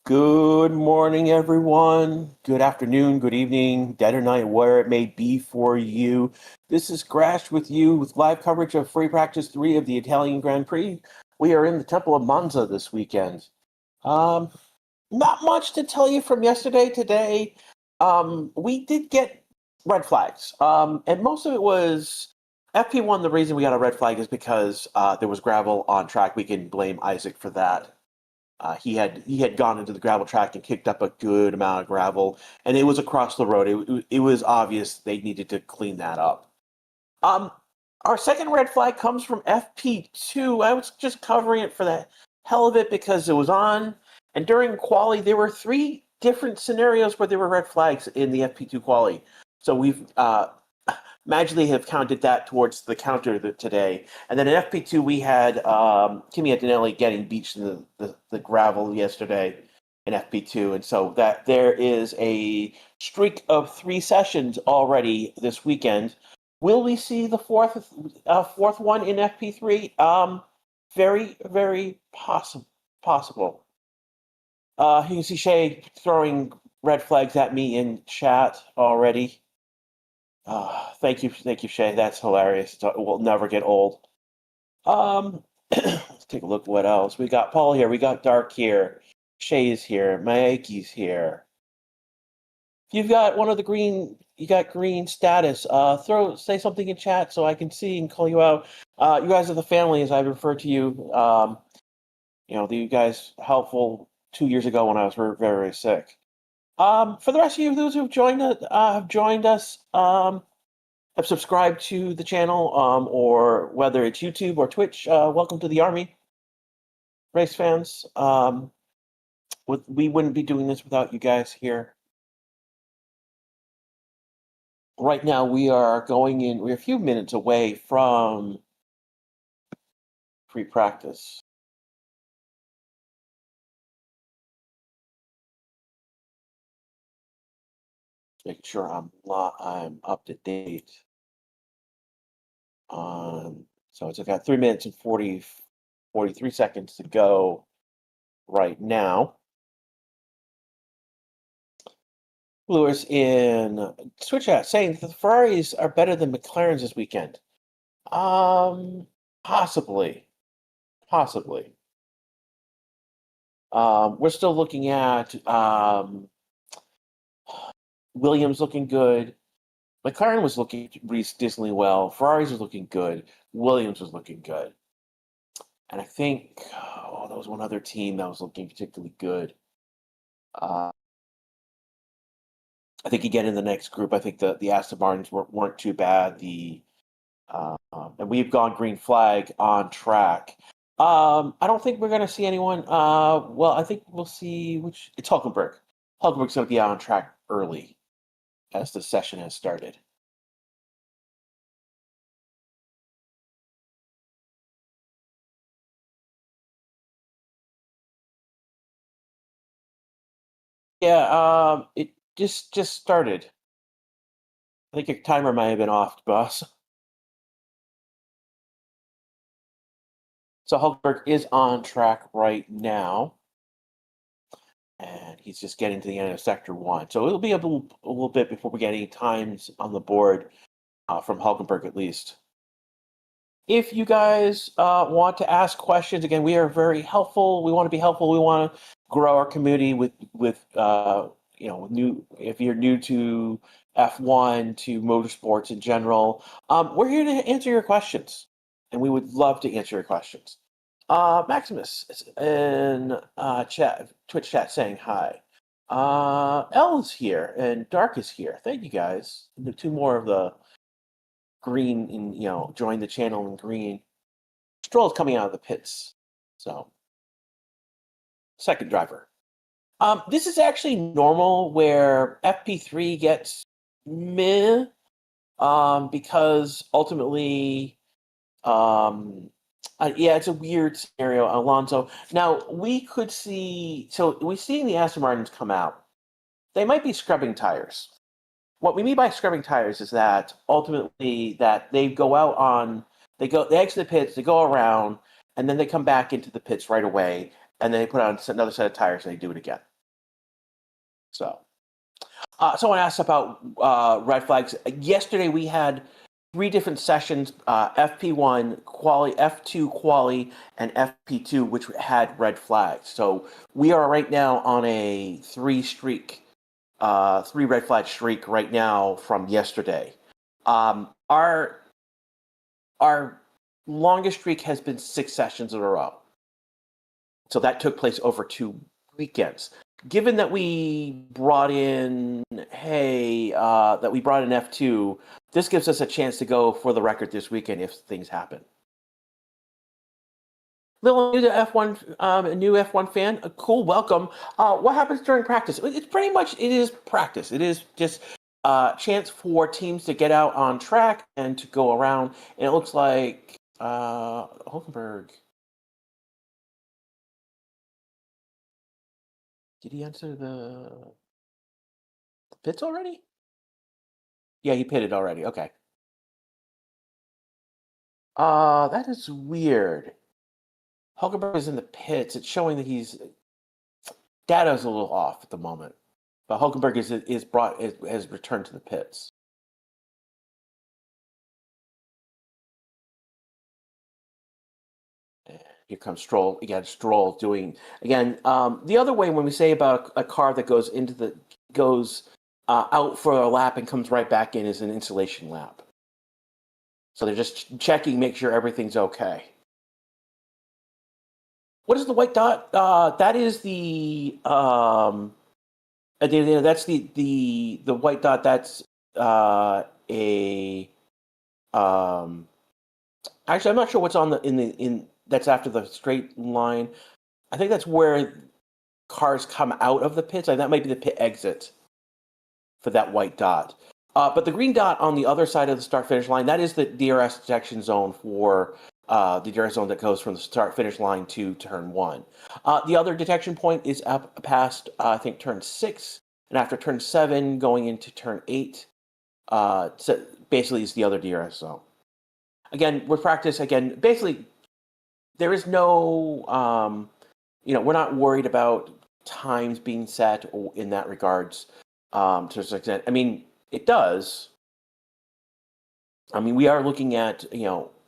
Good morning, everyone. Good afternoon, good evening, dead or night, where it may be for you. This is Grash with you with live coverage of free practice 3 of the Italian Grand Prix. We are in the Temple of Monza this weekend. Um, Not much to tell you from yesterday. Today, we did get red flags, and most of it was FP1. The reason we got a red flag is because there was gravel on track. We can blame Isaac for that. He had gone into the gravel track and kicked up a good amount of gravel, and it was across the road. It was obvious they needed to clean that up. Um, our second red flag comes from FP2. I was just covering it for the hell of it because it was on, and during quali there were three different scenarios where there were red flags in the FP2 quali. So we've magically have counted that towards the counter today. And then in FP2, we had Kimi Antonelli getting beached in the gravel yesterday in FP2. And so that there is a streak of 3 sessions already this weekend. Will we see the fourth one in FP3? Very, very possible. You can see Shay throwing red flags at me in chat already. Thank you, Shay. That's hilarious. It will never get old. Let's take a look. What else? We got Paul here. We got Dark here. Shay is here. Mayaki's here. If you've got one of the green, you got green status. Say something in chat so I can see and call you out. You guys are the family, as I refer to you. You guys helpful 2 years ago when I was very, very sick. For the rest of you, those who've joined us, have subscribed to the channel, or whether it's YouTube or Twitch, welcome to the army, race fans. We wouldn't be doing this without you guys here. Right now, we're a few minutes away from pre-practice. Make sure I'm up to date. So it's got 3 minutes and 43 seconds to go right now. Lewis in Twitch chat saying that the Ferraris are better than McLarens this weekend. Possibly. We're still looking at Williams looking good. McLaren was looking decently well. Ferraris was looking good. Williams was looking good. And I think, there was one other team that was looking particularly good. I think again in the next group, I think the Aston Martins weren't too bad. And we've gone green flag on track. I don't think we're going to see anyone. I think we'll see it's Hulkenberg. Hulkenberg's going to be out on track early as the session has started. Yeah, it just started. I think your timer might have been off, boss. So Hulkenberg is on track right now, and he's just getting to the end of Sector 1. So it'll be a little bit before we get any times on the board from Hulkenberg, at least. If you guys want to ask questions, again, we are very helpful. We want to be helpful. We want to grow our community with new. If you're new to F1, to motorsports in general, we're here to answer your questions, and we would love to answer your questions. Maximus is in Twitch chat saying hi. Elle is here and Dark is here. Thank you guys. The two more of the green and join the channel in green. Stroll's coming out of the pits. So second driver. This is actually normal where FP3 gets meh, because ultimately it's a weird scenario, Alonso. Now, we seeing the Aston Martins come out. They might be scrubbing tires. What we mean by scrubbing tires is that ultimately that they exit the pits, they go around, and then they come back into the pits right away, and then they put on another set of tires and they do it again. So, someone asked about red flags. Yesterday we had 3 different sessions: FP1 quali, F2 quali, and FP2, which had red flags. So we are right now on a 3 red flag streak right now from yesterday. Our longest streak has been 6 sessions in a row. So that took place over 2 weekends. Given that we brought in, F2, this gives us a chance to go for the record this weekend if things happen. Little new to F1, a new F1 fan, a cool welcome. What happens during practice? It's pretty much, it is practice. It is just a chance for teams to get out on track and to go around. And it looks like Hulkenberg. Did he enter the pits already? Yeah, he pitted already. Okay. That is weird. Hulkenberg is in the pits. It's showing that data's a little off at the moment, but Hulkenberg has returned to the pits. Here comes Stroll again. Stroll doing again. The other way when we say about a car that goes out for a lap and comes right back in is an installation lap. So they're just checking, make sure everything's okay. What is the white dot? That is that's the white dot. That's a actually, I'm not sure what's on in that's after the straight line. I think that's where cars come out of the pits. That might be the pit exit for that white dot. But the green dot on the other side of the start-finish line, that is the DRS detection zone for the DRS zone that goes from the start-finish line to turn 1. The other detection point is up past, I think, turn 6, and after turn 7, going into turn 8. So basically, is the other DRS zone. Again, with practice, basically, there is no, we're not worried about times being set or in that regards to a certain extent. I mean, it does. I mean, we are looking at,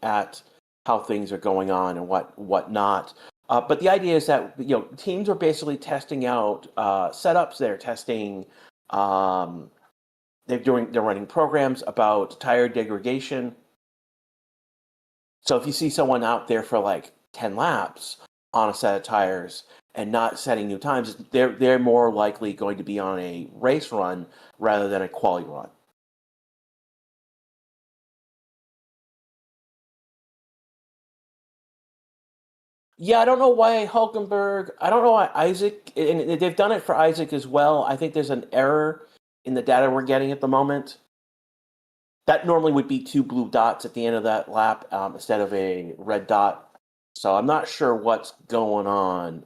at how things are going on and what not. But the idea is that, teams are basically testing out setups. They're testing, they're running programs about tire degradation. So if you see someone out there for like 10 laps on a set of tires and not setting new times, they're more likely going to be on a race run rather than a quali run. Yeah, I don't know why Hulkenberg. I don't know why Isaac, and they've done it for Isaac as well. I think there's an error in the data we're getting at the moment. That normally would be 2 blue dots at the end of that lap instead of a red dot. So I'm not sure what's going on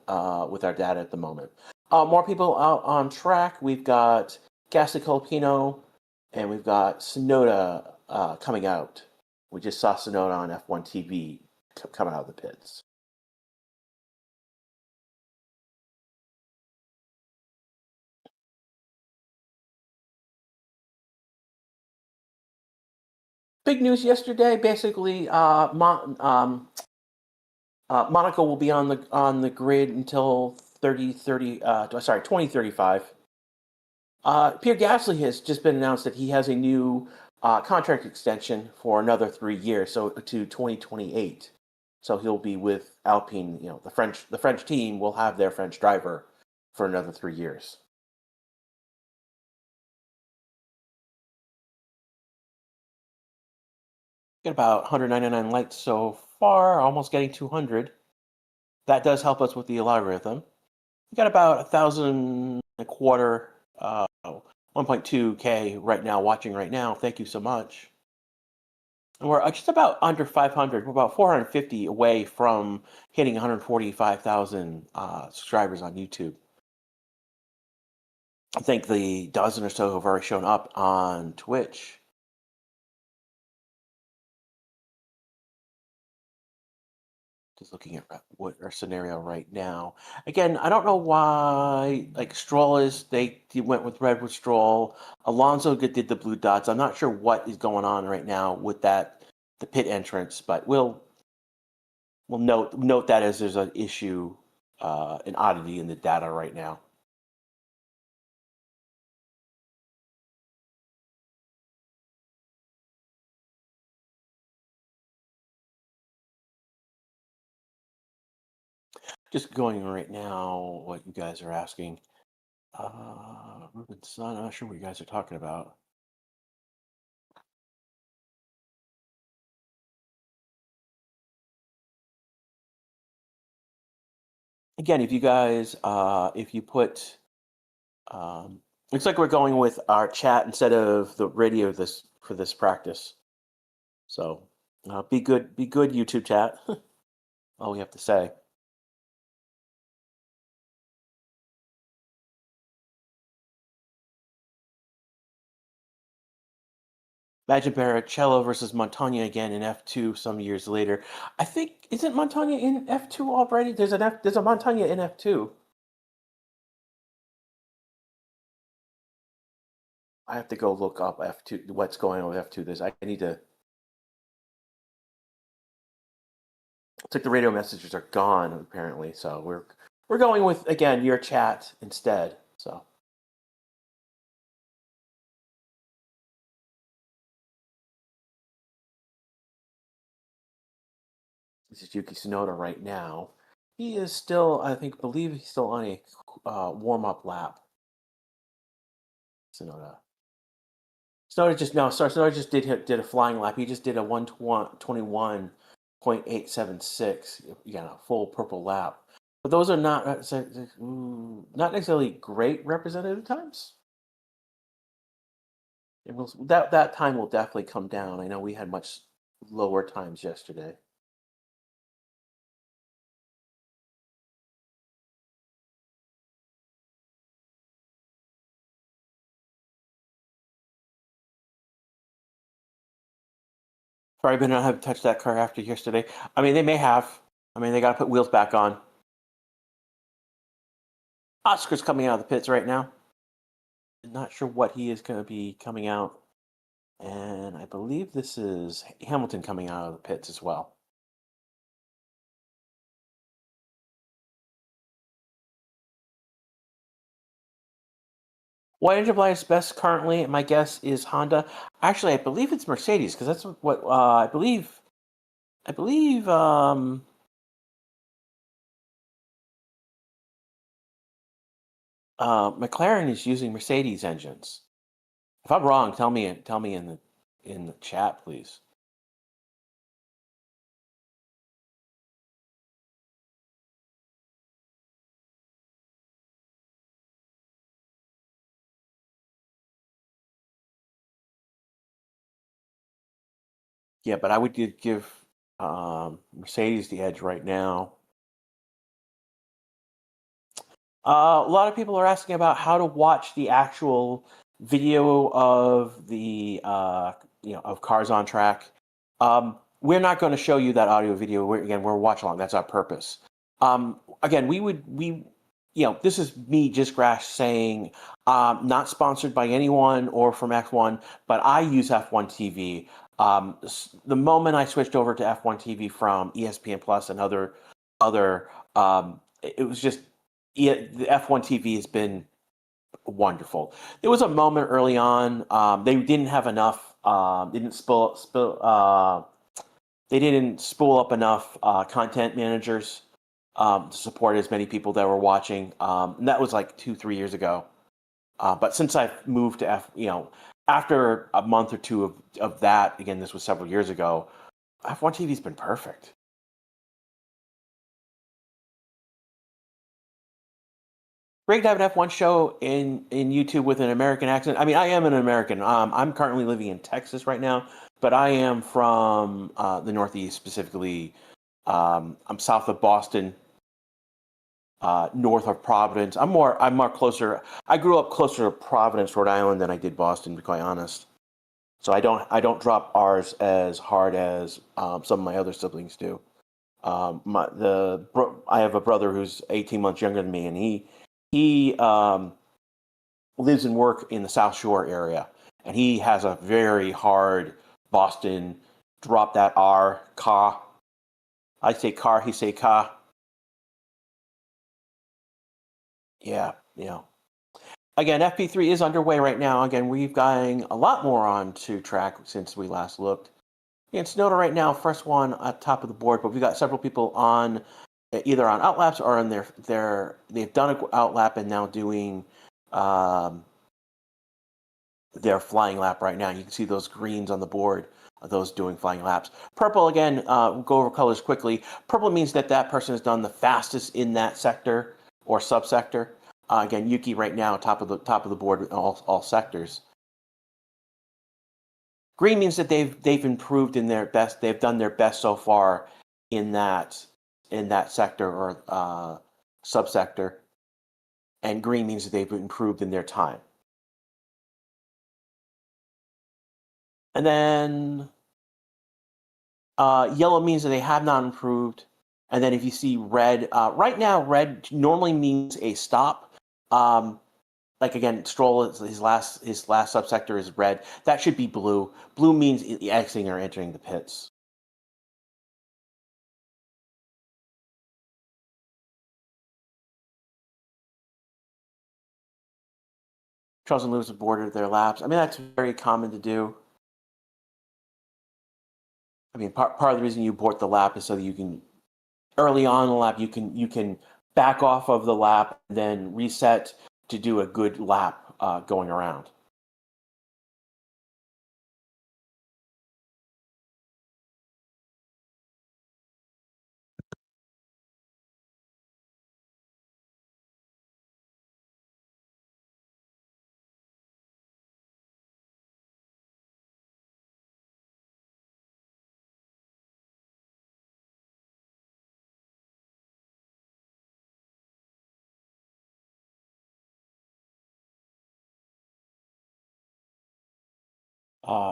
with our data at the moment. More people out on track. We've got Gasly Colapino and we've got Sonoda coming out. We just saw Sonoda on F1 TV coming out of the pits. Big news yesterday. Basically, Monaco will be on the grid until 2035. Pierre Gasly has just been announced that he has a new contract extension for another 3 years, so to 2028. So he'll be with Alpine. The French team will have their French driver for another 3 years. Got about 199 likes so far, almost getting 200. That does help us with the algorithm. We got about 1,025, 1.2K right now watching right now. Thank you so much. And we're just about under 500. We're about 450 away from hitting 145,000 subscribers on YouTube. I think the dozen or so have already shown up on Twitch. Just looking at what our scenario right now. Again, I don't know why, like Stroll they went with red with Stroll. Alonso did the blue dots. I'm not sure what is going on right now with the pit entrance, but we'll note that as there's an issue, an oddity in the data right now. Just going right now, what you guys are asking. Ruben's son, I'm not sure what you guys are talking about. Again, if you guys, if you put, looks like we're going with our chat instead of the radio for this practice. So be good, YouTube chat. All we have to say. Imagine Barrichello versus Montagna again in F2 some years later. I think isn't Montagna in F2 already? There's a Montagna in F2. I have to go look up F2. What's going on with F2? I need to. It's like the radio messages are gone apparently. So we're going with again your chat instead. So. This is Yuki Tsunoda right now. He is still, believe he's still on a warm-up lap. Tsunoda. Tsunoda just did a flying lap. He just did a 1:21.876. You got a full purple lap. But those are not necessarily great representative times. That time will definitely come down. I know we had much lower times yesterday. Sorry, but I haven't touched that car after yesterday. I mean, they may have. I mean, they got to put wheels back on. Oscar's coming out of the pits right now. Not sure what he is going to be coming out. And I believe this is Hamilton coming out of the pits as well. What engine is best currently? My guess is Honda. Actually, I believe it's Mercedes because that's what I believe. I believe McLaren is using Mercedes engines. If I'm wrong, tell me in the chat, please. Yeah, but I would give Mercedes the edge right now. A lot of people are asking about how to watch the actual video of the of cars on track. We're not going to show you that audio video. We're watch along. That's our purpose. Again, this is me, just Grash, saying not sponsored by anyone or from F1, but I use F1 TV. The moment I switched over to F1 TV from ESPN Plus and other, it was just the F1 TV has been wonderful. There was a moment early on they didn't have enough. They didn't they didn't spool up enough content managers to support as many people that were watching. And that was like 2-3 years ago. But since I've moved to after a month or two of that, again, this was several years ago, F1 TV's been perfect. Great to have an F1 show in YouTube with an American accent. I mean, I am an American. I'm currently living in Texas right now, but I am from the Northeast, specifically. I'm south of Boston, north of Providence. I'm more closer. I grew up closer to Providence, Rhode Island, than I did Boston, to be quite honest. So I don't drop R's as hard as some of my other siblings do. I have a brother who's 18 months younger than me, and he lives and work in the South Shore area, and he has a very hard Boston drop that R ka. I say car, he say ka. Yeah, yeah. Again, FP3 is underway right now. Again, we've gotten a lot more on to track since we last looked. Yeah, it's Snowden right now, first one at top of the board, but we've got several people on either on outlaps or on they've done an outlap and now doing their flying lap right now. You can see those greens on the board, those doing flying laps. Purple, again, go over colors quickly. Purple means that that person has done the fastest in that sector or subsector. Again, Yuki right now, top of the board in all sectors. Green means that they've improved in their best. They've done their best so far in that sector or subsector, and green means that they've improved in their time. And then yellow means that they have not improved. And then if you see red, right now red normally means a stop. Like again, Stroll his last subsector is red. That should be blue. Blue means exiting or entering the pits. Charles and Lewis have boarded their laps. I mean, that's very common to do. I mean, part of the reason you board the lap is so that you can, early on in the lap, you can back off of the lap and then reset to do a good lap going around.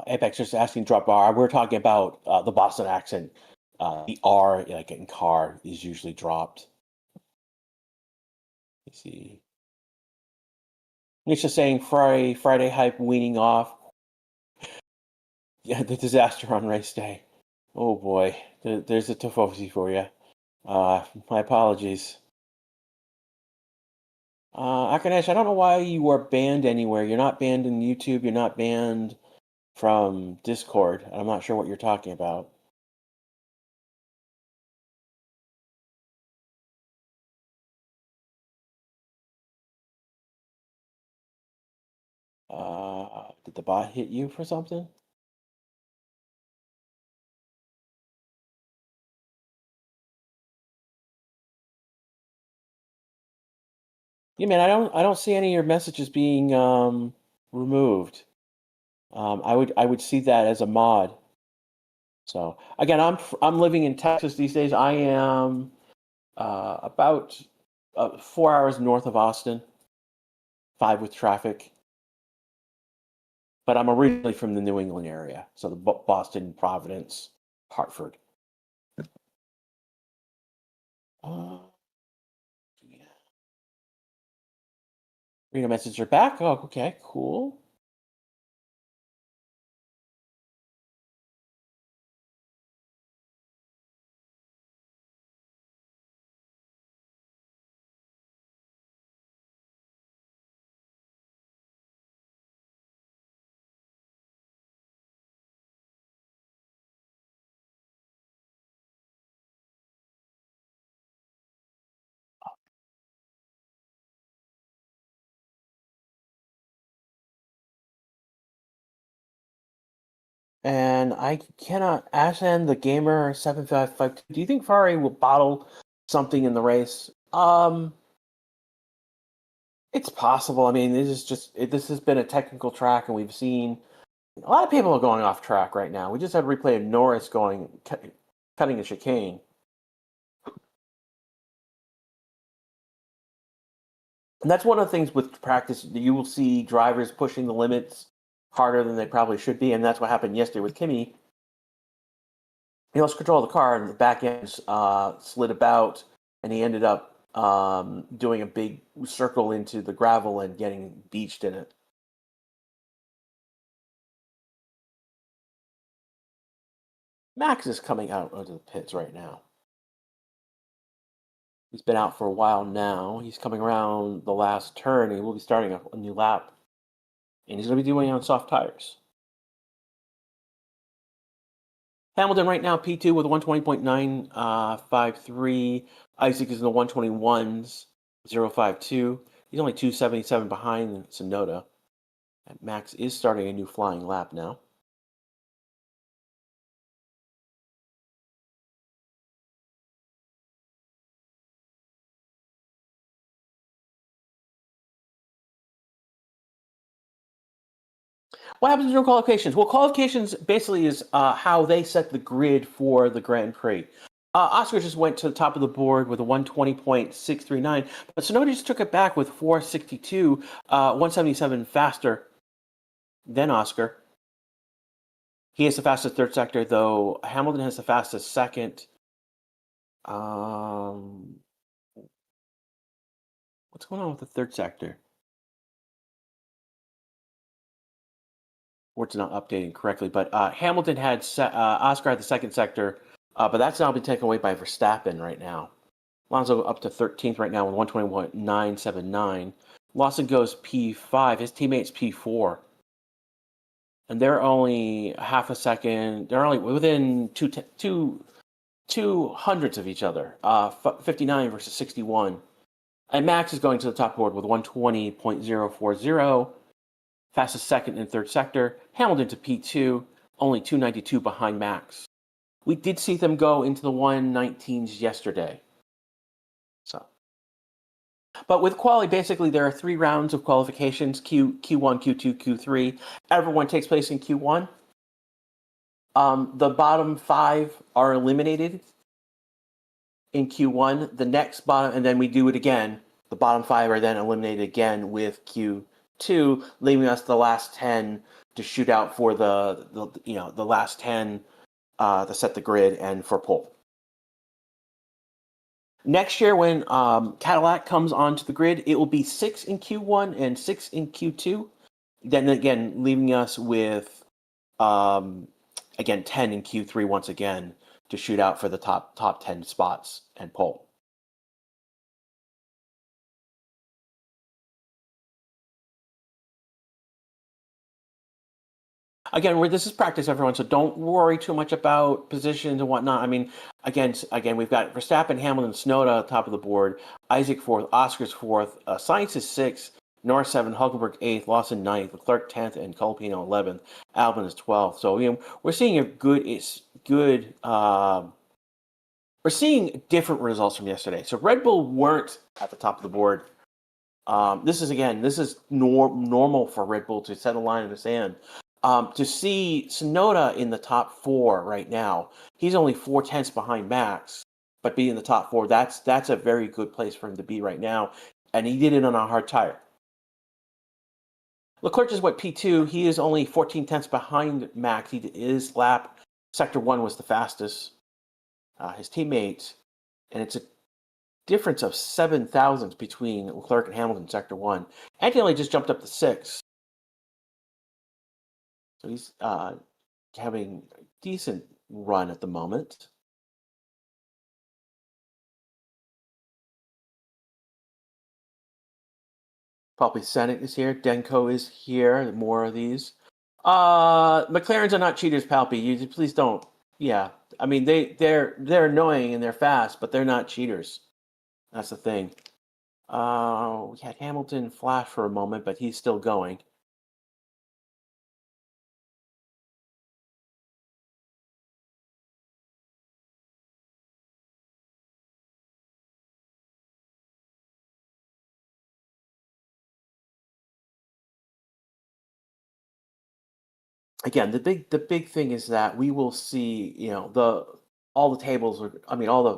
Apex just asking drop bar. We're talking about the Boston accent. The R, like in car, is usually dropped. Let's see. It's just saying Friday hype weaning off. Yeah, the disaster on race day. Oh boy, there's a Tifosi for you. My apologies. Akanesh, I don't know why you are banned anywhere. You're not banned in YouTube. You're not banned from Discord. I'm not sure what you're talking about. Did the bot hit you for something? Yeah, man, I don't see any of your messages being removed. I would see that as a mod. So again, I'm living in Texas these days. I am about 4 hours north of Austin, 5 with traffic. But I'm originally from the New England area, so the Boston, Providence, Hartford. Yeah. Read a message are back. Oh, okay, cool. And I cannot. Ashen the gamer 7552. Do you think Ferrari will bottle something in the race? It's possible. I mean, this has been a technical track, and we've seen a lot of people are going off track right now. We just had a replay of Norris cutting a chicane. And that's one of the things with practice. You will see drivers pushing the limits harder than they probably should be, and that's what happened yesterday with Kimi. he lost control of the car, and the back end slid about, and he ended up doing a big circle into the gravel and getting beached in it. Max is coming out of the pits right now. He's been out for a while now. He's coming around the last turn, and he will be starting a new lap. And he's going to be doing it on soft tires. Hamilton right now, P2 with a 120.953. Isaac is in the 121s, 052. He's only 277 behind Tsunoda. And Max is starting a new flying lap now. What happens during qualifications? Well, qualifications basically is how they set the grid for the Grand Prix. Oscar just went to the top of the board with a 120.639, but Tsunoda just took it back with 462, 177 faster than Oscar. He has the fastest third sector, though Hamilton has the fastest second. What's going on with the third sector? Or it's not updating correctly, but Hamilton had Oscar had the second sector, but that's now been taken away by Verstappen right now. Alonso up to 13th right now with 121.979. Lawson goes P5. His teammates P4, and they're only half a second. They're only within two hundredths of each other. 59 versus 61. And Max is going to the top board with 120.040. Fastest second and third sector. Hamilton to P2, only 292 behind Max. We did see them go into the 119s yesterday. But with quali, basically there are 3 rounds of qualifications: Q1, Q2, Q3. Everyone takes place in Q1. The bottom 5 are eliminated in Q1. The next bottom, and then we do it again. The bottom 5 are then eliminated again with Q2, leaving us the last 10 to shoot out for the last 10 to set the grid and for pole. Next year, when Cadillac comes onto the grid, it will be 6 in Q1 and 6 in Q2. Then again, leaving us with 10 in Q3 once again to shoot out for the top 10 spots and pole. Again, this is practice, everyone, so don't worry too much about positions and whatnot. I mean, again, we've got Verstappen, Hamilton, Tsunoda top of the board, Isaac 4th, Oscar's 4th, Sainz is 6th, Norris 7th, Hulkenberg 8th, Lawson 9th, Leclerc 10th, and Colapino 11th. Albon is 12th. So we're seeing we're seeing different results from yesterday. So Red Bull weren't at the top of the board. This is normal for Red Bull to set a line in the sand. To see Tsunoda in the top 4 right now, he's only 4/10 behind Max, but being in the top 4, that's a very good place for him to be right now, and he did it on a hard tire. Leclerc is P2. He is only 14/10 behind Max. His lap, sector 1 was the fastest. His teammate, and it's a difference of 7 thousandths between Leclerc and Hamilton sector 1. Antonelli just jumped up to 6. So he's having a decent run at the moment. Probably Senate is here. Denko is here. More of these. McLarens are not cheaters, Palpy. You please don't. Yeah, I mean they're annoying and they're fast, but they're not cheaters. That's the thing. We had Hamilton flash for a moment, but he's still going. Again, the big thing is that we will see, all the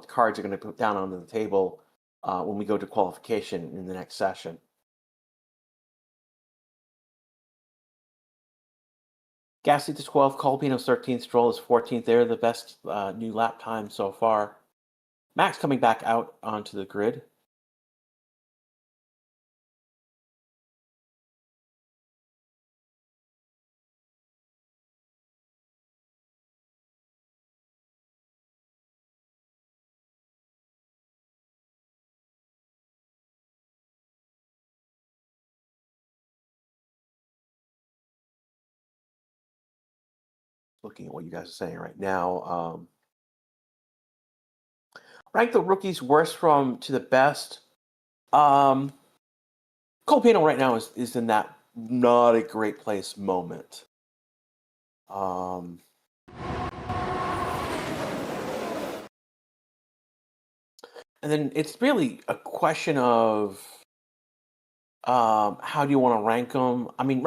cards are going to put down on the table when we go to qualification in the next session. Gasly to 12th, Colapino's 13th, Stroll is 14th. They're the best new lap time so far. Max coming back out onto the grid. Looking at what you guys are saying right now. Rank the rookies worst from to the best. Colapino right now is in that not a great place moment. And then it's really a question of how do you want to rank them? I mean,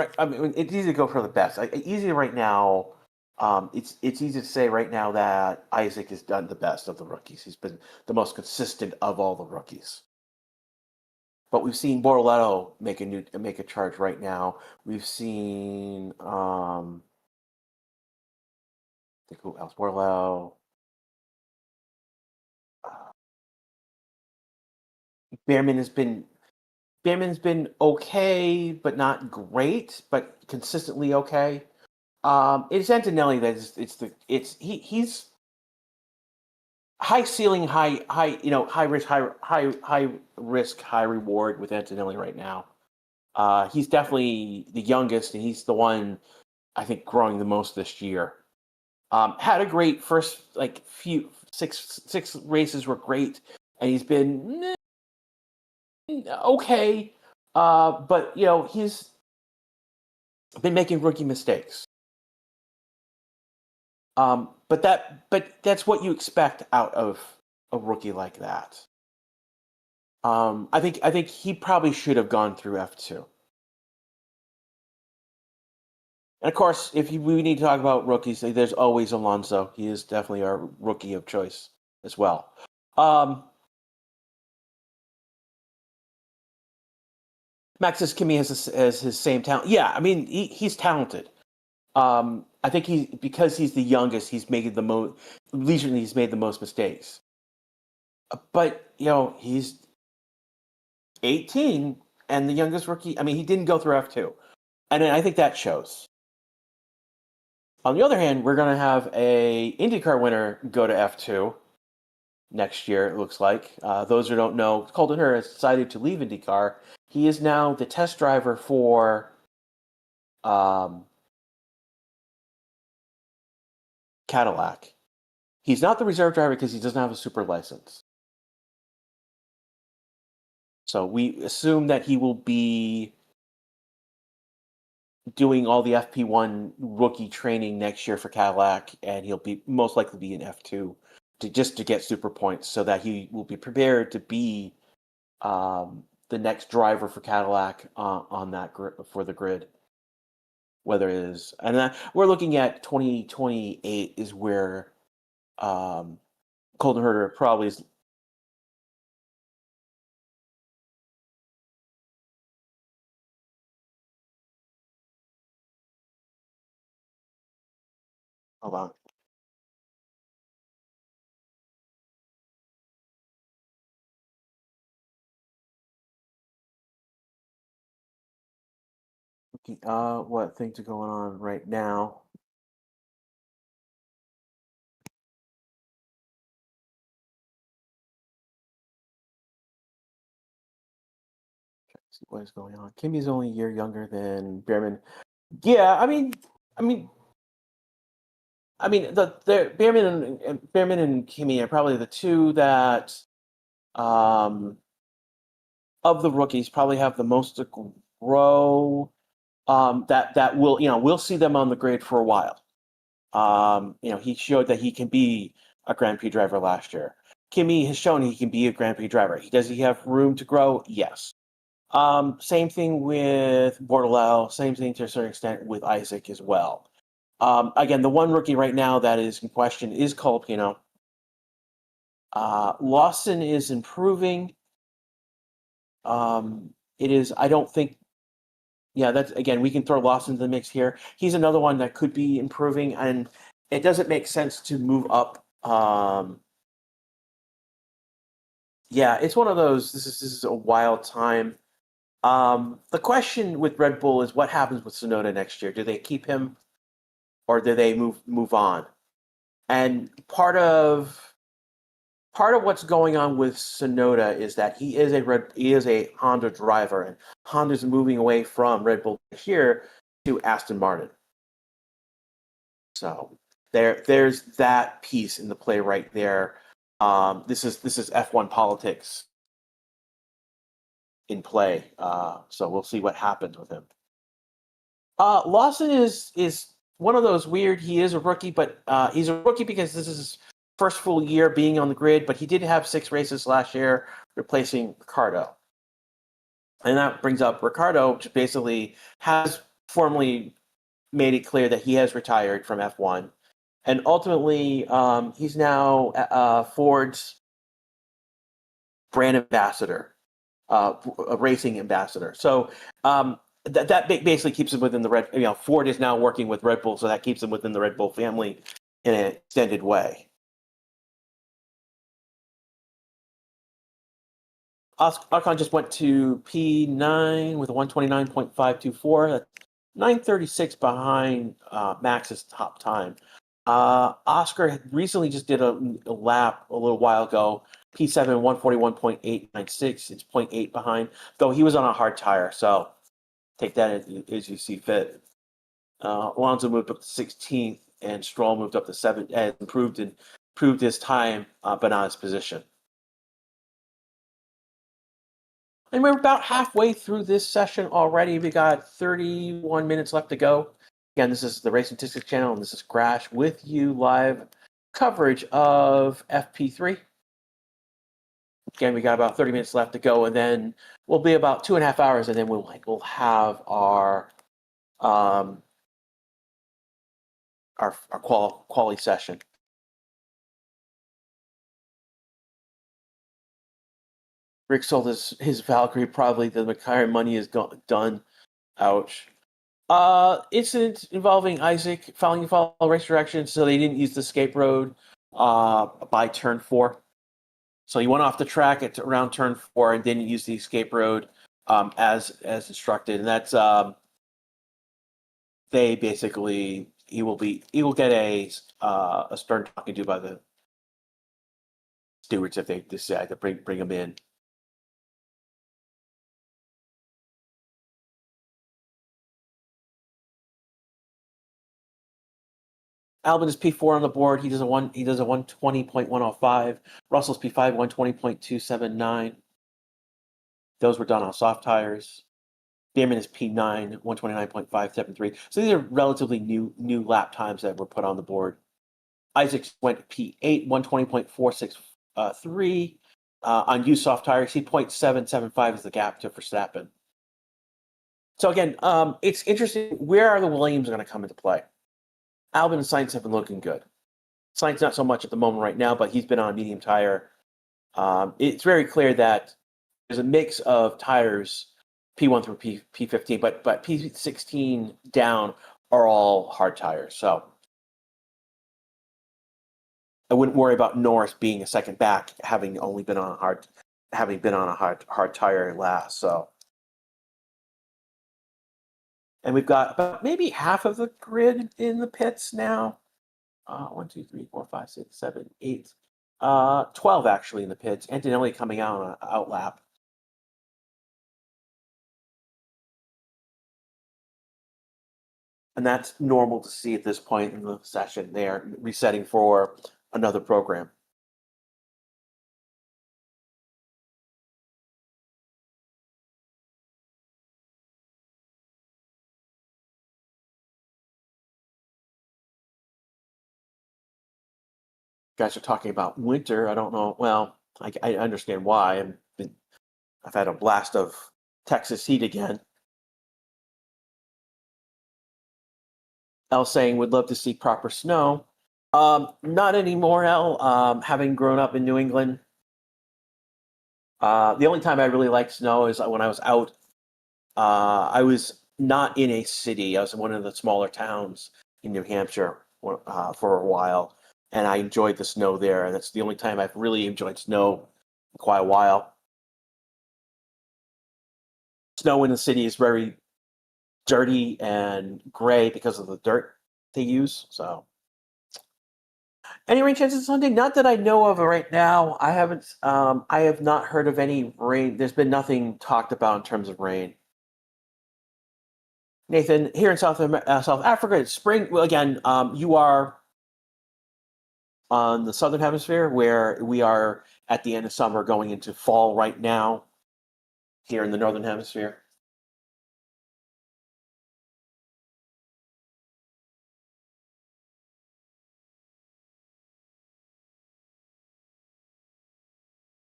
it's easy to go for the best. Easy right now. It's easy to say right now that Isaac has done the best of the rookies. He's been the most consistent of all the rookies. But we've seen Bortoletto make a charge right now. We've seen I think who else? Bortoletto. Behrman's been okay, but not great, but consistently okay. It's Antonelli he's high ceiling, high high risk, high risk, high reward with Antonelli right now. He's definitely the youngest, and he's the one I think growing the most this year. Had a great first few six races were great, and he's been okay. But he's been making rookie mistakes. But that's what you expect out of a rookie like that. I think he probably should have gone through F2. And of course, we need to talk about rookies, there's always Alonso. He is definitely our rookie of choice as well. Max says Kimi has his same talent. Yeah, I mean he's talented. I think because he's the youngest, he's making the most leisurely. He's made the most mistakes. But he's 18 and the youngest rookie. I mean, he didn't go through F2, and I think that shows. On the other hand, we're going to have a IndyCar winner go to F2 next year. It looks like those who don't know, Colton Herta has decided to leave IndyCar. He is now the test driver for Cadillac. He's not the reserve driver because he doesn't have a super license. So we assume that he will be doing all the FP1 rookie training next year for Cadillac, and he'll be most likely be in F2 to get super points, so that he will be prepared to be the next driver for Cadillac on that for the grid. Whether it is, and we're looking at 2028 is where Colton Herta probably is. Hold on. What things are going on right now? See what is going on. Kimmy's only a year younger than Behrman. Yeah, I mean, the Behrman and Kimi are probably the two that, of the rookies, probably have the most to grow. That we'll see them on the grid for a while. He showed that he can be a Grand Prix driver last year. Kimi has shown he can be a Grand Prix driver. Does he have room to grow? Yes. Same thing with Bortoletto. Same thing to a certain extent with Isaac as well. Again, the one rookie right now that is in question is Colapino. Lawson is improving. It is. I don't think Yeah, that's again, we can throw Lawson into the mix here. He's another one that could be improving, and it doesn't make sense to move up. Yeah, it's one of those. This is a wild time. The question with Red Bull is what happens with Tsunoda next year? Do they keep him, or do they move on? And part of what's going on with Tsunoda is that he is a Honda driver, and Honda's moving away from Red Bull here to Aston Martin. So there's that piece in the play right there. This is F1 politics in play. So we'll see what happens with him. Lawson is one of those weird. He is a rookie, but he's a rookie because this is his first full year being on the grid. But he did have 6 races last year, replacing Ricardo. And that brings up Ricardo, which basically has formally made it clear that he has retired from F1. And ultimately, he's now Ford's brand ambassador, a racing ambassador. So that basically keeps him within the Red. Ford is now working with Red Bull, so that keeps him within the Red Bull family in an extended way. Ocon just went to P9 with a 129.524. That's 936 behind Max's top time. Oscar recently just did a lap a little while ago. P7 141.896. It's 0.8 behind, though he was on a hard tire. So take that as you see fit. Alonso moved up to 16th, and Stroll moved up to 7th, and improved his time, but not his position. And we're about halfway through this session already. We got 31 minutes left to go. Again, this is the Racing Statistics channel, and this is Crash with you live coverage of FP3. Again, we got about 30 minutes left to go, and then we'll be about 2.5 hours, and then we'll have our quality session. Rick sold his Valkyrie. Probably the McLaren money is done. Ouch. Incident involving Isaac fouling race direction, so they didn't use the escape road by turn 4. So he went off the track at around turn 4 and didn't use the escape road as instructed, and that's they basically he will get a stern talking to by the stewards if they decide to bring him in. Albon is P4 on the board. He does a 120.105. Russell's P5 120.279. Those were done on soft tires. Damon is P9 129.573. So these are relatively new lap times that were put on the board. Isaacs went P8 120.463 on used soft tires. He 0.775 is the gap to Verstappen. So again, it's interesting. Where are the Williams going to come into play? Albon and Sainz have been looking good. Sainz not so much at the moment right now, but he's been on a medium tire. It's very clear that there's a mix of tires, P1 through P15, but P16 down are all hard tires. So I wouldn't worry about Norris being a second back, having been on a hard tire last. So. And we've got about maybe half of the grid in the pits now. 1, 2, 3, 4, 5, 6, 7, 8. 12 actually in the pits. Antonelli coming out on an outlap. And that's normal to see at this point in the session. They are resetting for another program. Guys are talking about winter. I don't know. Well, I understand why. I've had a blast of Texas heat again. Elle saying would love to see proper snow. Not anymore, Elle. Having grown up in New England, the only time I really liked snow is when I was out. I was not in a city. I was in one of the smaller towns in New Hampshire for a while, and I enjoyed the snow there. And that's the only time I've really enjoyed snow in quite a while. Snow in the city is very dirty and gray because of the dirt they use. So, any rain chances Sunday? Not that I know of right now. I haven't. I have not heard of any rain. There's been nothing talked about in terms of rain. Nathan, here in South Africa, it's spring. Well, again, you are on the southern hemisphere, where we are at the end of summer, going into fall right now. Here in the northern hemisphere,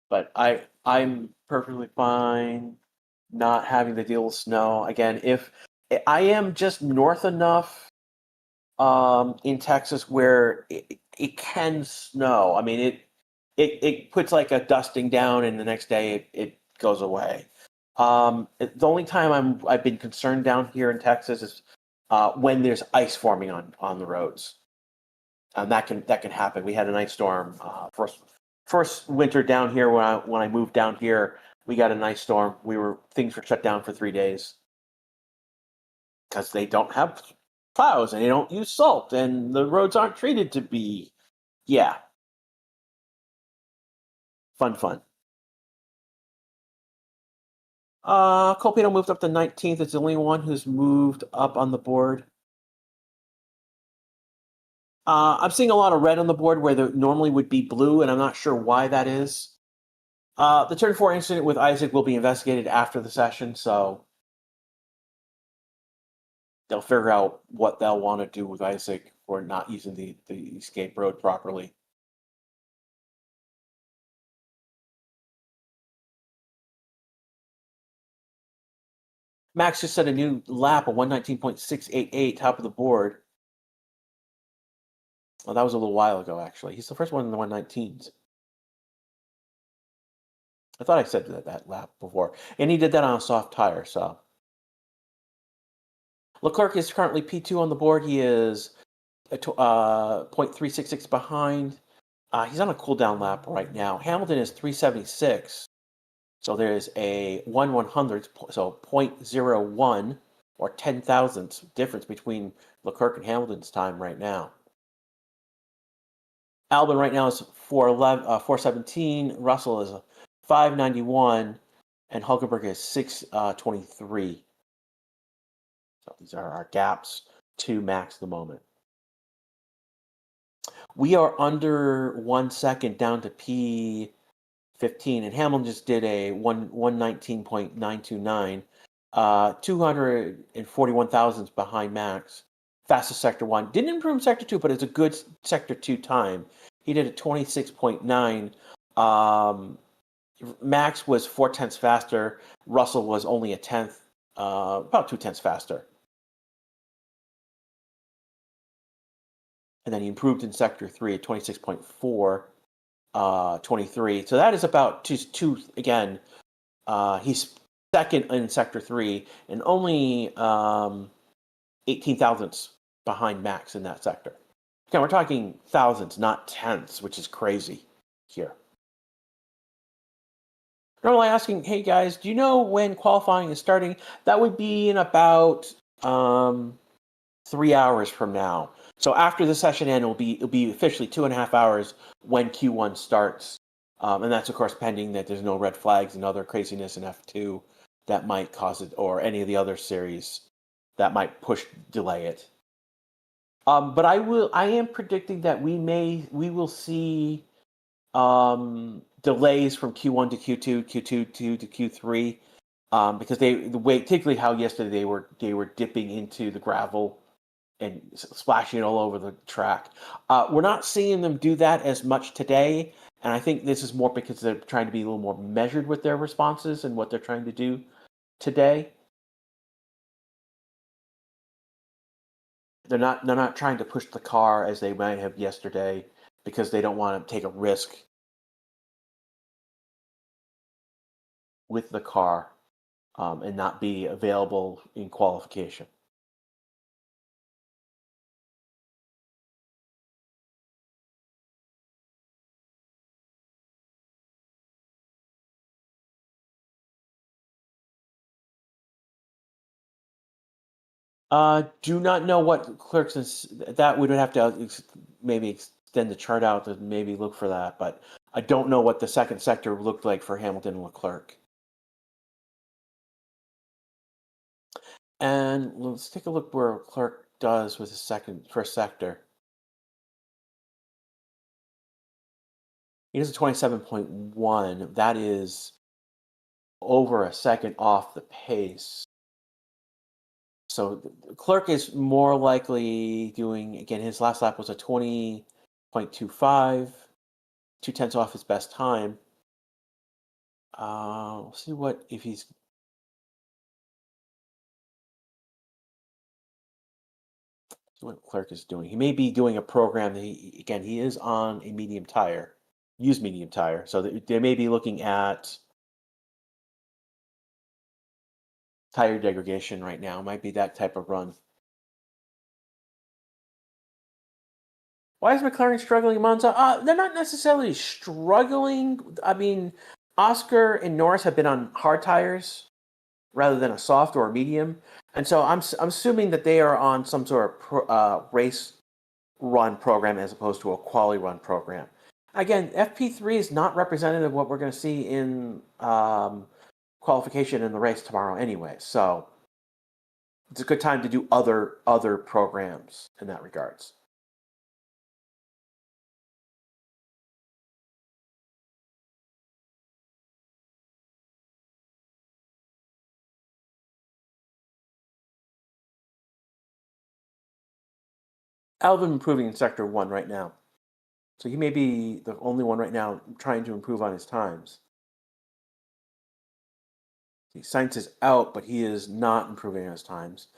but I'm perfectly fine not having to deal with snow again. If I am just north enough in Texas where it can snow. I mean, it puts like a dusting down, and the next day it goes away. The only time I've been concerned down here in Texas is when there's ice forming on the roads, and that can happen. We had an ice storm first winter down here when I moved down here. We got an ice storm. Things were shut down for 3 days because they don't have plows and they don't use salt and the roads aren't treated to be. Yeah, fun. Colpino moved up to 19th. It's the only one who's moved up on the board. I'm seeing a lot of red on the board where there normally would be blue, and I'm not sure why that is. The turn 4 incident with Isaac will be investigated after the session, so they'll figure out what they'll want to do with Isaac for not using the escape road properly. Max just set a new lap of 119.688, top of the board. Well, that was a little while ago, actually. He's the first one in the 119s. I thought I said that lap before. And he did that on a soft tire, so. Leclerc is currently P2 on the board. He is 0.366 behind. He's on a cool down lap right now. Hamilton is 376. So there's a 1/100th, so 0.01 or 10,000ths difference between Leclerc and Hamilton's time right now. Albon right now is 417. Russell is 591, and Hulkenberg is 623. So these are our gaps to Max at the moment. We are under 1 second down to P15, and Hamilton just did a 119.929, 241 thousandths behind Max. Fastest sector 1. Didn't improve sector 2, but it's a good sector 2 time. He did a 26.9. Max was 4 tenths faster. Russell was only a tenth, about 2 tenths faster. And then he improved in sector 3 at 26.4, 23. So that is about two again. He's second in sector 3 and only 18 thousandths behind Max in that sector. Again, we're talking thousands, not tenths, which is crazy here. Normally asking, hey guys, do you know when qualifying is starting? That would be in about 3 hours from now. So after the session end, it'll be officially 2.5 hours when Q1 starts, and that's of course pending that there's no red flags and other craziness in F2 that might cause it, or any of the other series that might delay it. But I am predicting that we will see delays from Q1 to Q2, Q2 to Q3, because particularly how yesterday they were dipping into the gravel and splashing it all over the track. We're not seeing them do that as much today, and I think this is more because they're trying to be a little more measured with their responses and what they're trying to do today. They're not trying to push the car as they might have yesterday because they don't want to take a risk with the car. and not be available in qualification. Do not know what clerks is that we would have to maybe extend the chart out to maybe look for that, but I don't know what the second sector looked like for Hamilton and Leclerc. And let's take a look where Leclerc does with his first sector. He does a 27.1. That is over a second off the pace. So Clerk is more likely doing, again, his last lap was a 20.25, 2/10 off his best time. We'll see if he's. See what Clerk is doing. He may be doing a program that he is on a medium tire, used medium tire. So they may be looking at tire degradation right now. Might be that type of run. Why is McLaren struggling in Monza? They're not necessarily struggling. I mean, Oscar and Norris have been on hard tires rather than a soft or a medium, and so I'm assuming that they are on some sort of race run program as opposed to a quali run program. Again, FP3 is not representative of what we're going to see in qualification in the race tomorrow anyway. So it's a good time to do other programs in that regards. Alvin improving in Sector 1 right now. So he may be the only one right now trying to improve on his times. Sainz is out, but he is not improving on his times.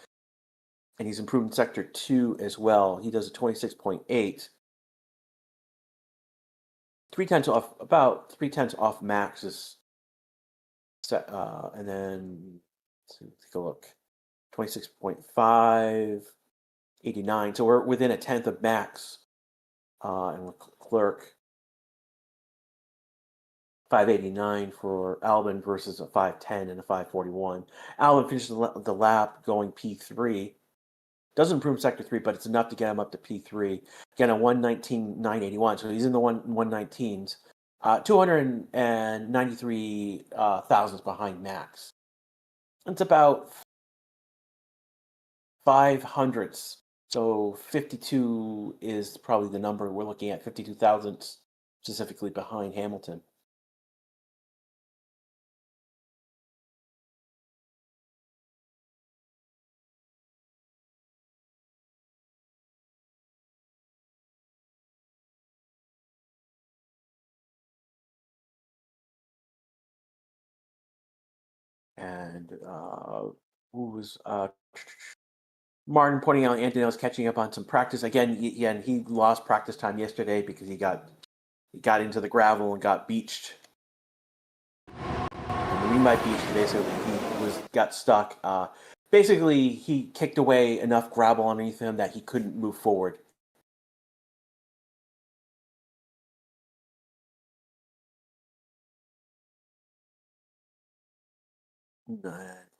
And he's improved in Sector 2 as well. He does a 26.8. 3/10 off, about 3/10 off Max's. And then, take a look. 26.5, 89. So we're within a tenth of Max. And Leclerc, 589 for Albon versus a 510 and a 541. Albon finishes the lap going P3. Doesn't improve Sector 3, but it's enough to get him up to P3. Again, a 119.981. So he's in the 119s. 293 thousandths behind Max. It's about 500ths. So 52 is probably the number we're looking at, 52 thousandths specifically behind Hamilton. And who was Martin pointing out Antonello's catching up on some practice. Again, he lost practice time yesterday because he got into the gravel and got beached. And we might beach today, so he got stuck. Basically, he kicked away enough gravel underneath him that he couldn't move forward.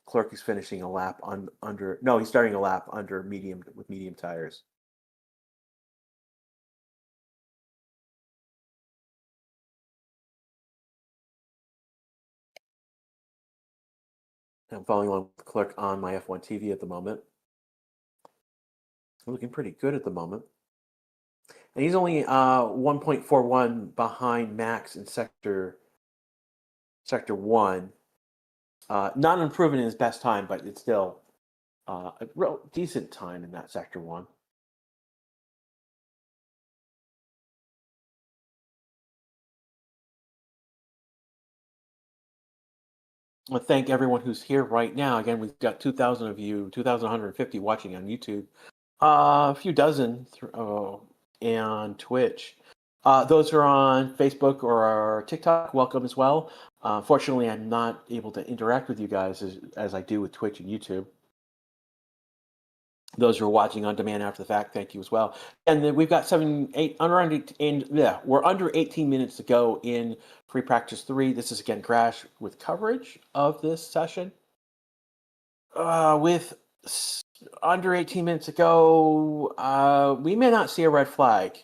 Clerk is finishing a lap under. No, he's starting a lap under medium with medium tires. I'm following along with Clerk on my F1 TV at the moment. Looking pretty good at the moment. And he's only 1.41 behind Max in Sector 1. Not improving in his best time, but it's still a real decent time in that Sector 1. I want to thank everyone who's here right now. Again, we've got 2,000 of you, 2,150 watching on YouTube. A few dozen on Twitch. Those who are on Facebook or TikTok, welcome as well. Fortunately, I'm not able to interact with you guys as I do with Twitch and YouTube. Those who are watching on demand after the fact, thank you as well. And then we've got we're under 18 minutes to go in free practice 3. This is again Crash with coverage of this session. With under 18 minutes to go, we may not see a red flag,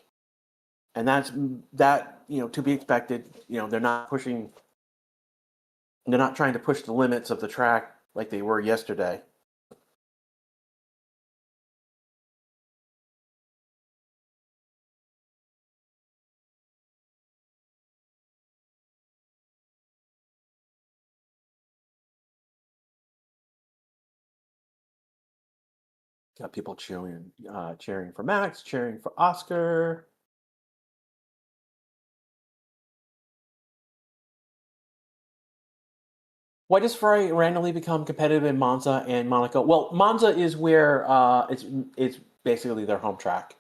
and that's to be expected. They're not trying to push the limits of the track like they were yesterday. Got people cheering for Max, cheering for Oscar. Why does Ferrari randomly become competitive in Monza and Monaco? Well, Monza is where it's basically their home track.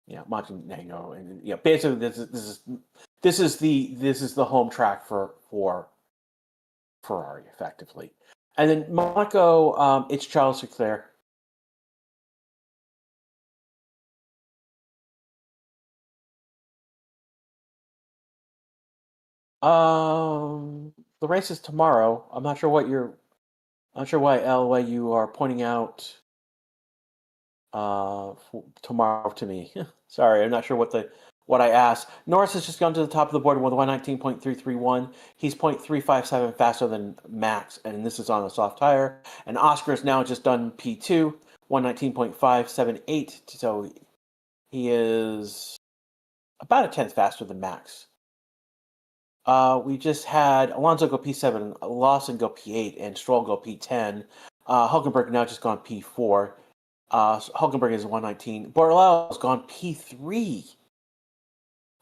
Yeah, Montenegro, and basically this is the home track for Ferrari effectively, and then Monaco, it's Charles Leclerc. The race is tomorrow. I'm not sure why you are pointing out tomorrow to me. Sorry, I'm not sure what I asked. Norris has just gone to the top of the board with 119.331. He's 0.357 faster than Max, and this is on a soft tire. And Oscar is now just done P2, 119.578. So he is about a tenth faster than Max. We just had Alonso go P7, Lawson go P8, and Stroll go P10. Hulkenberg now just gone P4. Hulkenberg is 119. Bordello has gone P3.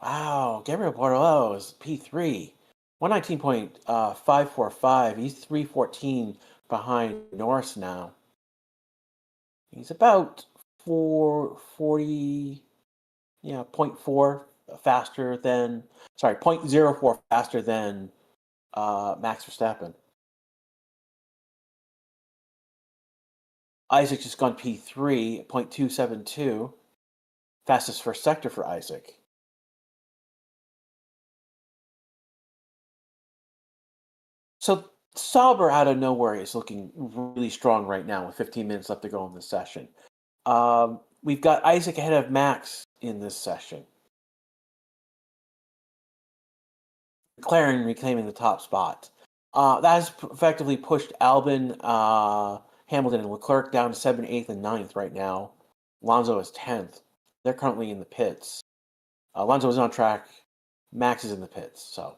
Wow, Gabriel Bordello is P3. 119.545. He's 314 behind Norris now. He's about 440, 0.4 faster than, 0.04 faster than Max Verstappen. Isaac just gone P3, 0.272. Fastest first sector for Isaac. So Sauber out of nowhere is looking really strong right now with 15 minutes left to go in this session. We've got Isaac ahead of Max in this session. McLaren reclaiming the top spot. That has effectively pushed Albon, Hamilton, and Leclerc down to 7th, 8th, and 9th right now. Alonso is 10th. They're currently in the pits. Alonso is on track. Max is in the pits. So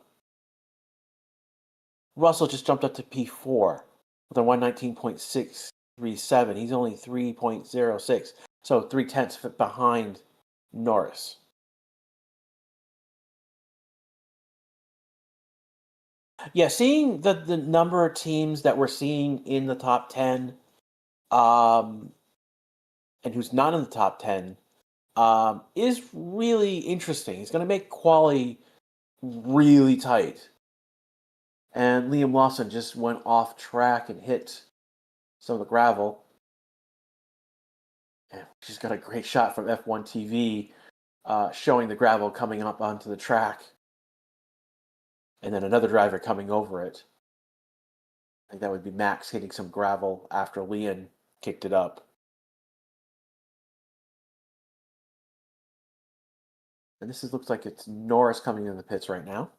Russell just jumped up to P4 with a 119.637. He's only 3.06, so 0.3 behind Norris. Yeah, seeing the number of teams that we're seeing in the top 10, and who's not in the top 10, is really interesting. It's going to make quali really tight. And Liam Lawson just went off track and hit some of the gravel. And she's got a great shot from F1 TV showing the gravel coming up onto the track. And then another driver coming over it. I think that would be Max hitting some gravel after Liam kicked it up. And this looks like it's Norris coming in the pits right now.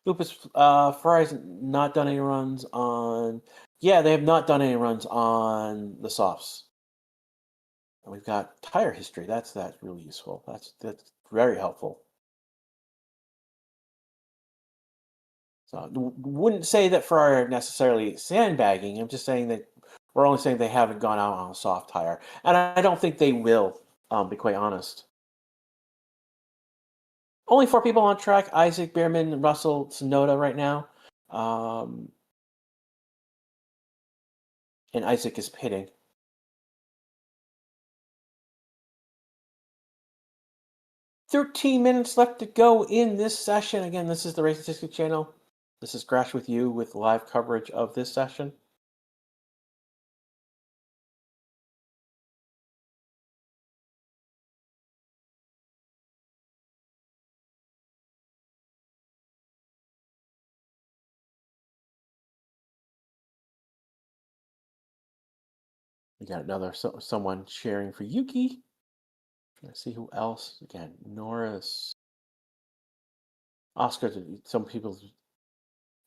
Lupus, Ferrari's not done any runs on... Yeah, they have not done any runs on the softs. And we've got tire history. That's really useful. That's very helpful. So wouldn't say that Ferrari are necessarily sandbagging. I'm just saying that we're only saying they haven't gone out on a soft tire. And I don't think they will, be quite honest. Only 4 people on track: Isaac, Behrman, Russell, Tsunoda right now. and Isaac is pitting. "13 minutes left to go in this session." Again, this is the Racing Statistics channel. This is Crash with you with live coverage of this session. We got another someone cheering for Yuki. Let's see who else. Again, Norris, Oscar. Some people.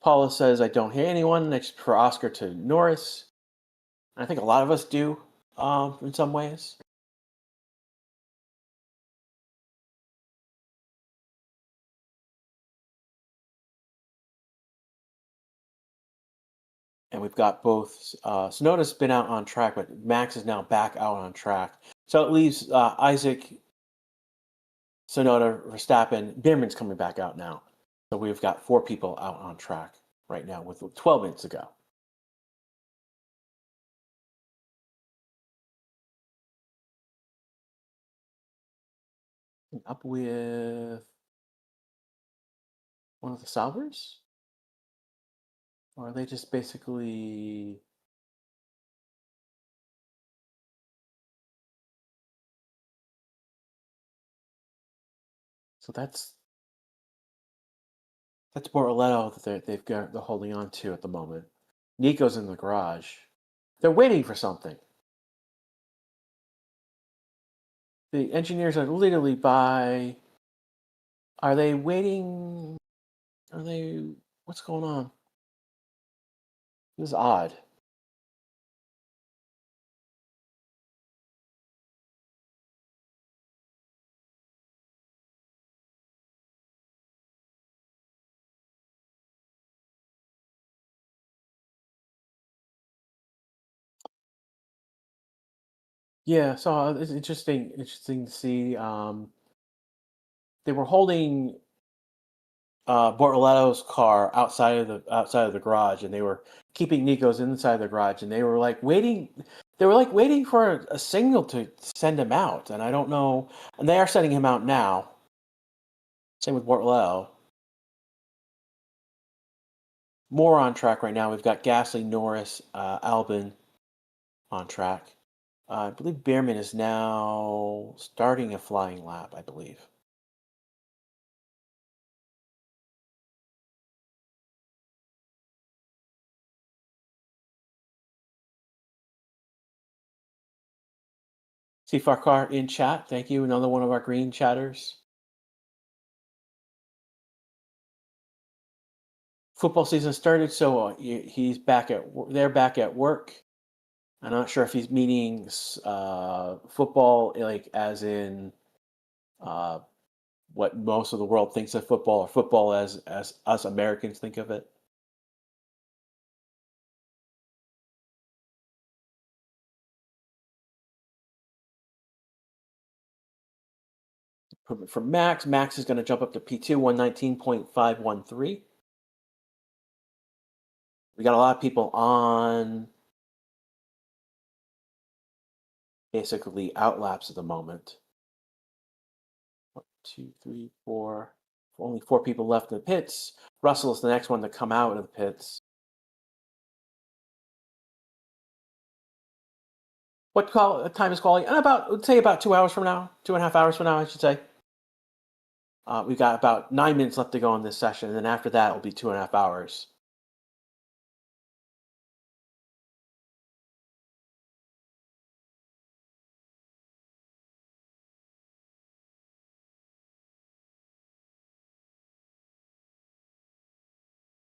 Paula says, "I don't hear anyone." Next for Oscar to Norris. I think a lot of us do, in some ways. And we've got both. Sonoda's been out on track, but Max is now back out on track. So it leaves Isaac, Sonoda, Verstappen, Bierman's coming back out now. So we've got 4 people out on track right now with 12 minutes to go. Up with one of the Salvers? Or are they just basically... So that's Bortoletto that they're holding on to at the moment. Nico's in the garage. They're waiting for something. The engineers are literally by... Are they waiting? Are they... What's going on? This is odd. Yeah, so it's interesting to see. They were holding Bortoletto's car outside of the garage, and they were keeping Nico's inside the garage, and they were like waiting. They were like waiting for a signal to send him out, and I don't know. And they are sending him out now. Same with Bortoletto. More on track right now. We've got Gasly, Norris, Albon on track. I believe Bierman is now starting a flying lap, I believe. See Farquhar in chat. Thank you. Another one of our green chatters. Football season started, so he's back at. They're back at work. I'm not sure if he's meaning football, like as in what most of the world thinks of football, or football as us Americans think of it. For Max, Max is going to jump up to P2, 119.513. We got a lot of people on basically outlaps at the moment. 1, 2, 3, 4. Only 4 people left in the pits. Russell is the next one to come out of the pits. What time is quality? And let's say about 2 hours from now, 2.5 hours from now, I should say. We've got about 9 minutes left to go in this session, and then after that, it'll be 2.5 hours.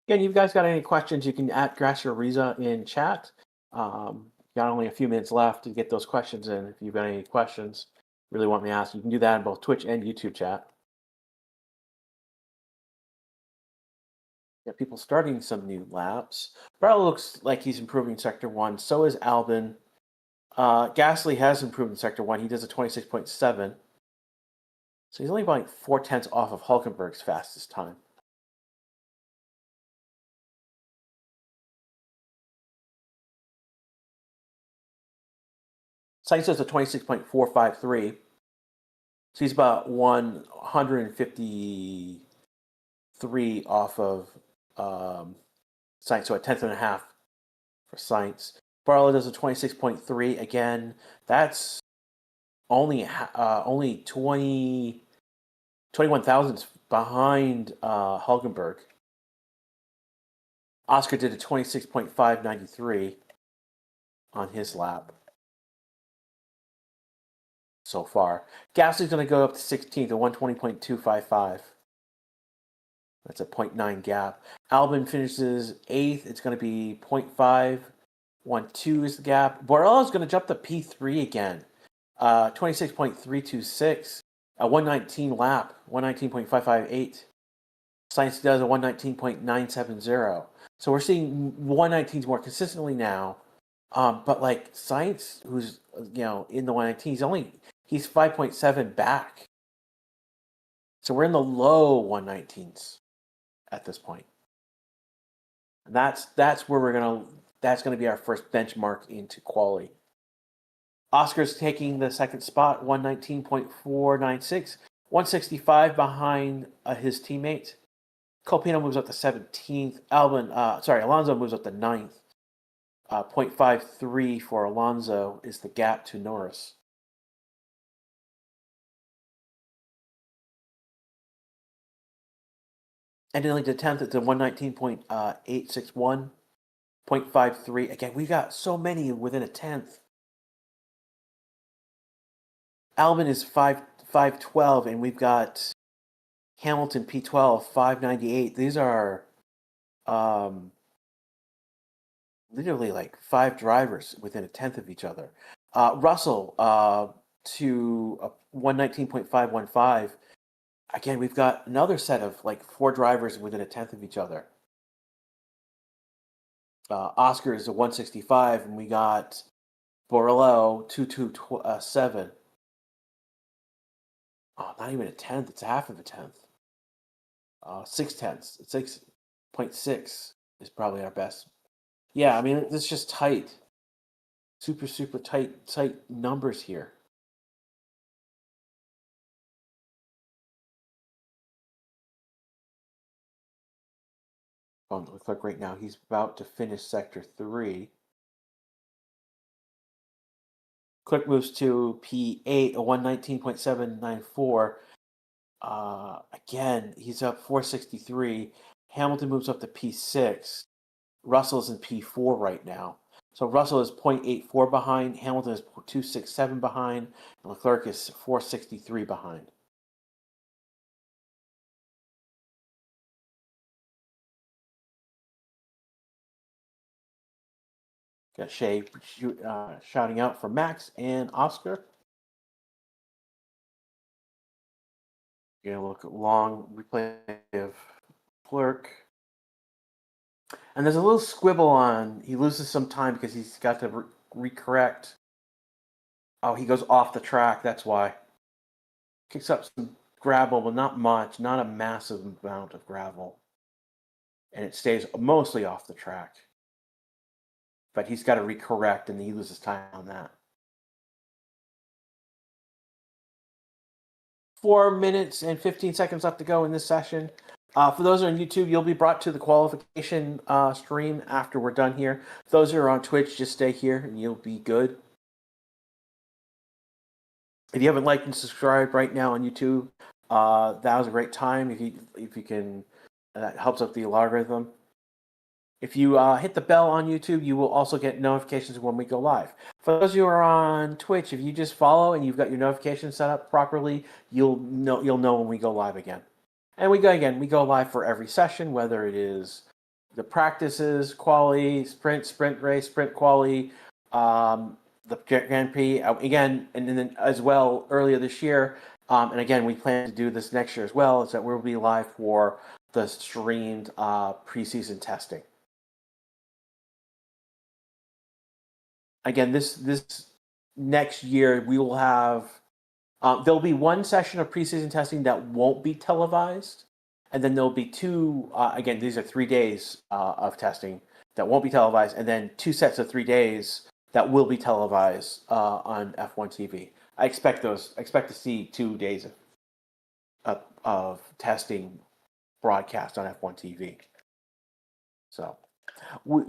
Again, you guys got any questions, you can at Gracia Riza in chat. Got only a few minutes left to get those questions in. If you've got any questions, really want me to ask, you can do that in both Twitch and YouTube chat. Got people starting some new laps. Barlow looks like he's improving Sector 1. So is Albon. Gasly has improved in Sector 1. He does a 26.7. So he's only about 4/10 off of Hulkenberg's fastest time. Sainz does a 26.453. So he's about 153 off of Sainz, so a tenth and a half for Sainz. Barlow does a 26.3. Again, that's only 21 thousandths behind Hulkenberg. Oscar did a 26.593 on his lap so far. Gasly's going to go up to 16th at 120.255. That's a 0.9 gap. Albon finishes 8th. It's going to be 0.512 is the gap. Borrell is going to jump to P3 again. 26.326. A 119 lap. 119.558. Sainz does a 119.970. So we're seeing 119s more consistently now. But like Sainz, who's in the 119, he's 5.7 back. So we're in the low 119s at this point. And that's where that's gonna be our first benchmark into quality. Oscar's taking the second spot, 119.496, 165 behind his teammate. Copino moves up to 17th. Alonso moves up to 9th. 0.53 for Alonso is the gap to Norris. And then to 10th, it's a 119.861, 0.53. Again, we've got so many within a tenth. Albon is 512, and we've got Hamilton P12, 598. These are literally like 5 drivers within a tenth of each other. Russell to 119.515. Again, we've got another set of like 4 drivers within a tenth of each other. Oscar is a 165, and we got Borrello 227. Oh, not even a tenth. It's half of a tenth. 6 tenths. 6.6 is probably our best. Yeah, I mean, it's just tight. Super, super tight numbers here. It looks like right now he's about to finish sector 3. Quick moves to P8, a 119.794. Again, he's up 463. Hamilton moves up to P6. Russell's in P4 right now. So Russell is 0.84 behind. Hamilton is 267 behind. And Leclerc is 463 behind. Got Shea shouting out for Max and Oscar. You're going to look at long replay of Clerk. And there's a little squibble on. He loses some time because he's got to recorrect. Oh, he goes off the track. That's why. Kicks up some gravel, but not much. Not a massive amount of gravel. And it stays mostly off the track. But he's got to recorrect, and he loses time on that. 4 minutes and 15 seconds left to go in this session. For those on YouTube, you'll be brought to the qualification stream after we're done here. For those who are on Twitch, just stay here and you'll be good. If you haven't liked and subscribed right now on YouTube, that was a great time. If you can, that helps up the algorithm. If you hit the bell on YouTube, you will also get notifications when we go live. For those who are on Twitch, if you just follow and you've got your notifications set up properly, you'll know when we go live again. And we go live for every session, whether it is the practices, quali, sprint race, sprint quali, the Grand Prix again, and then as well earlier this year. And again, we plan to do this next year as well. Is that we'll be live for the streamed preseason testing. Again, this next year we will have. There'll be one session of preseason testing that won't be televised, and then there'll be 2. Again, these are 3 days of testing that won't be televised, and then 2 sets of 3 days that will be televised on F1 TV. I expect those. I expect to see 2 days of testing broadcast on F1 TV. So, we,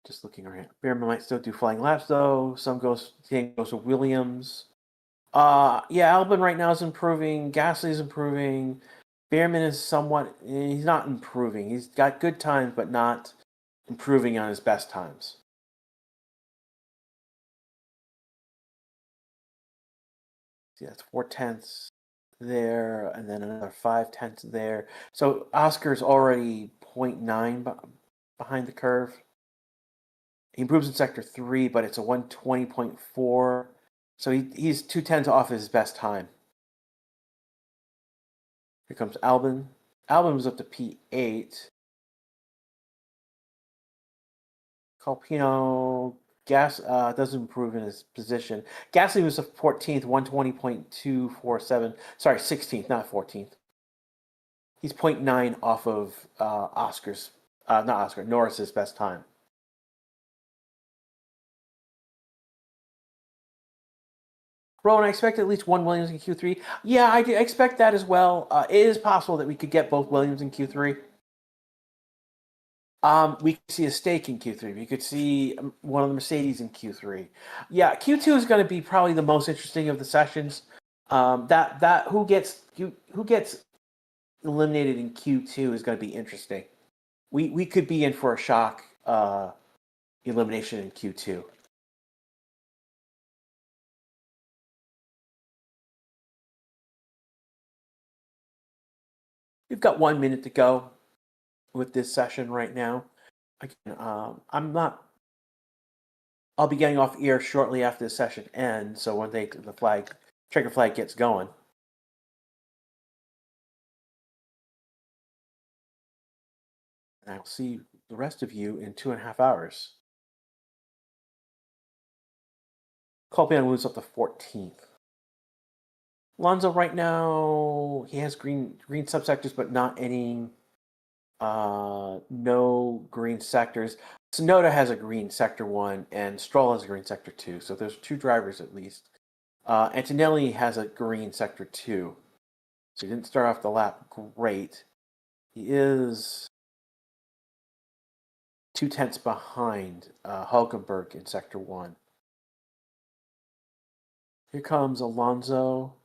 just looking around. Behrman might still do flying laps though. Some goes to Williams. Yeah, Albon right now is improving. Gasly's improving. Behrman is somewhat. He's not improving. He's got good times, but not improving on his best times. See, that's 4/10 there, and then another 5/10 there. So Oscar's already 0.9 behind the curve. He improves in sector 3, but it's a 120.4. So he's 2/10 off his best time. Here comes Albon. Albon was up to P8. Colpino doesn't improve in his position. Gasly was 14th, 120.247. Sorry, 16th, not 14th. He's 0.9 off of Norris's best time. Rowan, I expect at least one Williams in Q3. Yeah, I expect that as well. It is possible that we could get both Williams in Q3. We could see a stake in Q3. We could see one of the Mercedes in Q3. Yeah, Q2 is going to be probably the most interesting of the sessions. That who gets eliminated in Q2 is going to be interesting. We could be in for a shock elimination in Q2. We've got 1 minute to go with this session right now. Again, I'll be getting off air shortly after the session ends. So when the checker flag gets going. And I'll see the rest of you in 2.5 hours. Colpino moves up to 14th. Alonso right now, he has green subsectors, but not any, no green sectors. Tsunoda has a green sector 1, and Stroll has a green sector 2. So there's 2 drivers at least. Antonelli has a green sector 2. So he didn't start off the lap great. He is 2/10 behind Hulkenberg in sector 1. Here comes Alonso.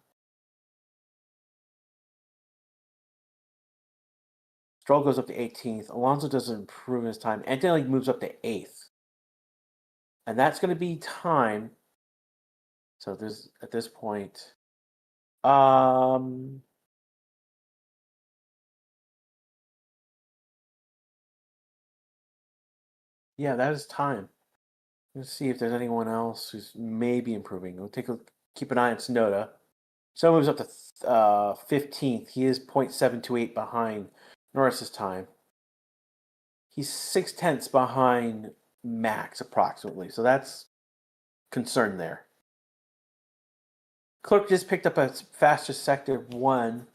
Stroll goes up to 18th. Alonso doesn't improve in his time. Antonelli moves up to 8th. And that's going to be time. So there's at this point. Yeah, that is time. Let's see if there's anyone else who's maybe improving. We'll keep an eye on Tsunoda. So moves up to 15th. He is 0.728 behind Norris's time. He's 6/10 behind Max approximately. So that's concern there. Clerk just picked up a faster sector 1.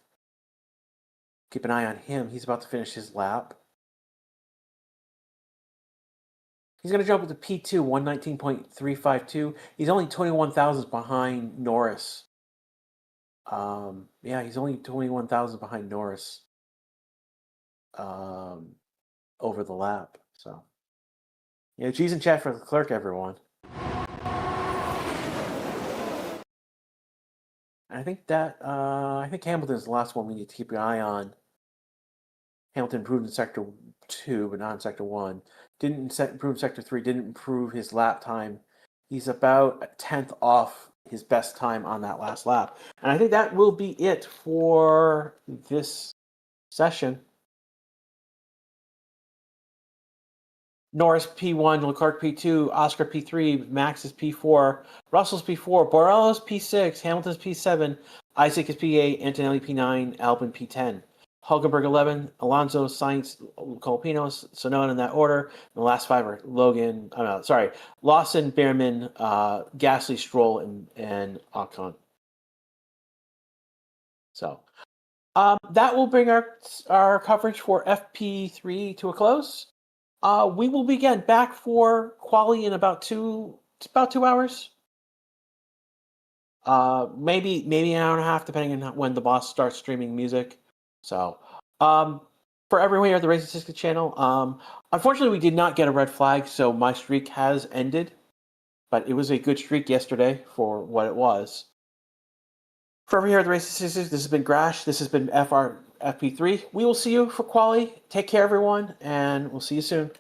Keep an eye on him. He's about to finish his lap. He's going to jump up to P2, 119.352. He's only 21 thousandths behind Norris. Yeah, he's only 21 thousandths behind Norris over the lap. So, yeah, G's in chat for the clerk, everyone. I think Hamilton's the last one we need to keep an eye on. Hamilton improved in sector 2, but not in sector 1. Didn't improve in sector 3. Didn't improve his lap time. He's about a 10th off his best time on that last lap. And I think that will be it for this session. Norris P1, Leclerc P2, Oscar P3, Max is P4, Russell's P4, Borello's P6, Hamilton's P7, Isaac is P8, Antonelli P9, Albon P10. Hulkenberg 11, Alonso, Sainz, Colpino, Tsunoda in that order. And the last 5 are Lawson, Behrman, Gasly, Stroll, and Ocon. So that will bring our coverage for FP3 to a close. We will be again back for quali in about 2 hours. Maybe an hour and a half, depending on when the boss starts streaming music. So, for everyone here at the Racing Cisco channel, unfortunately we did not get a red flag, so my streak has ended. But it was a good streak yesterday for what it was. For everyone here at the Racing Cisco, this has been Grash. This has been FP3. We will see you for quali. Take care, everyone, and we'll see you soon.